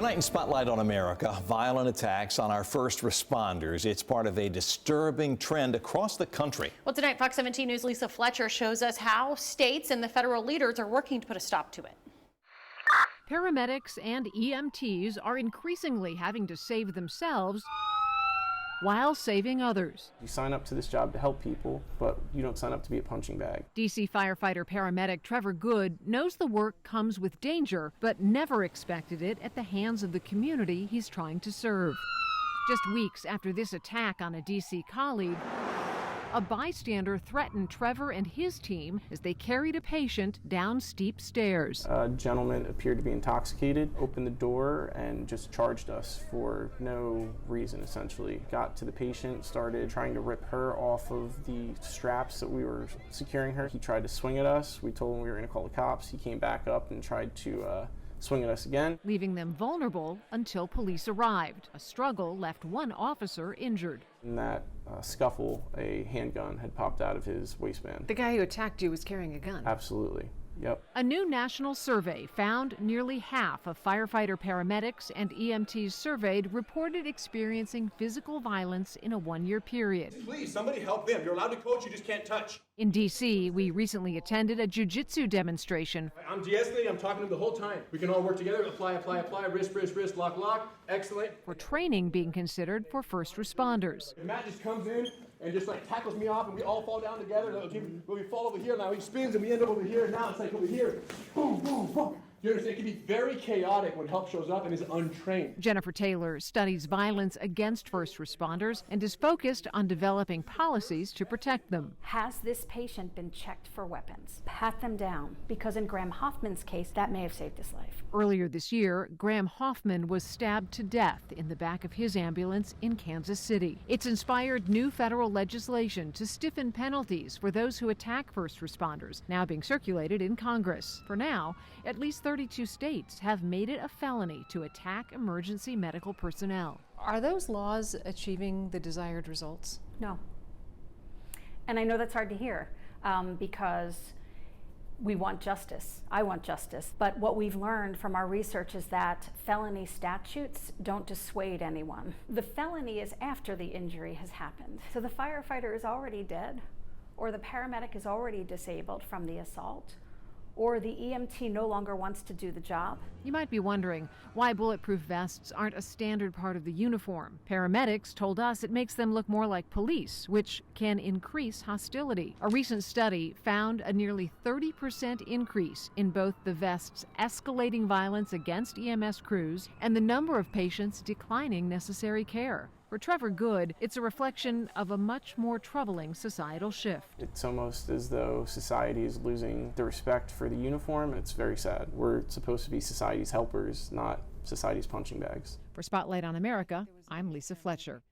Tonight in Spotlight on America, violent attacks on our first responders. It's part of a disturbing trend across the country. Well, tonight, Fox 17 News' Lisa Fletcher shows us how states and the federal leaders are working to put a stop to it. Paramedics and EMTs are increasingly having to save themselves while saving others. You sign up to this job to help people, but you don't sign up to be a punching bag. DC firefighter paramedic Trevor Good knows the work comes with danger, but never expected it at the hands of the community he's trying to serve. Just weeks after this attack on a DC colleague, a bystander threatened Trevor and his team as they carried a patient down steep stairs. A gentleman appeared to be intoxicated, opened the door, and just charged us for no reason, essentially. Got to the patient, started trying to rip her off of the straps that we were securing her. He tried to swing at us. We told him we were going to call the cops. He came back up and tried to swing at us again, leaving them vulnerable until police arrived. A struggle left one officer injured. In that scuffle, a handgun had popped out of his waistband. The guy who attacked you was carrying a gun? Absolutely. Yep. A new national survey found nearly half of firefighter paramedics and EMTs surveyed reported experiencing physical violence in a one-year period. Please, somebody help them. You're allowed to coach, you just can't touch. In D.C., we recently attended a jiu-jitsu demonstration. I'm de-escalating, I'm talking to them the whole time. We can all work together, apply, wrist, lock, excellent. For training being considered for first responders. And Matt just comes in and just tackles me off and we all fall down together. We fall over here, now he spins and we end up over here, now it's like over here. Boom, boom, boom. You understand? It can be very chaotic when help shows up and is untrained. Jennifer Taylor studies violence against first responders and is focused on developing policies to protect them. Has this patient been checked for weapons? Pat them down, because in Graham Hoffman's case, that may have saved his life. Earlier this year, Graham Hoffman was stabbed to death in the back of his ambulance in Kansas City. It's inspired new federal legislation to stiffen penalties for those who attack first responders, now being circulated in Congress. For now, at least 32 states have made it a felony to attack emergency medical personnel. Are those laws achieving the desired results? No. And I know that's hard to hear because we want justice. I want justice. But what we've learned from our research is that felony statutes don't dissuade anyone. The felony is after the injury has happened. So the firefighter is already dead, or the paramedic is already disabled from the assault, or the EMT no longer wants to do the job. You might be wondering why bulletproof vests aren't a standard part of the uniform. Paramedics told us it makes them look more like police, which can increase hostility. A recent study found a nearly 30% increase in both the vest's escalating violence against EMS crews and the number of patients declining necessary care. For Trevor Good, it's a reflection of a much more troubling societal shift. It's almost as though society is losing the respect for the uniform. It's very sad. We're supposed to be society's helpers, not society's punching bags. For Spotlight on America, I'm Lisa Fletcher.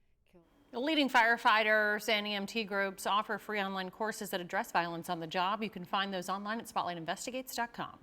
Leading firefighters and EMT groups offer free online courses that address violence on the job. You can find those online at spotlightinvestigates.com.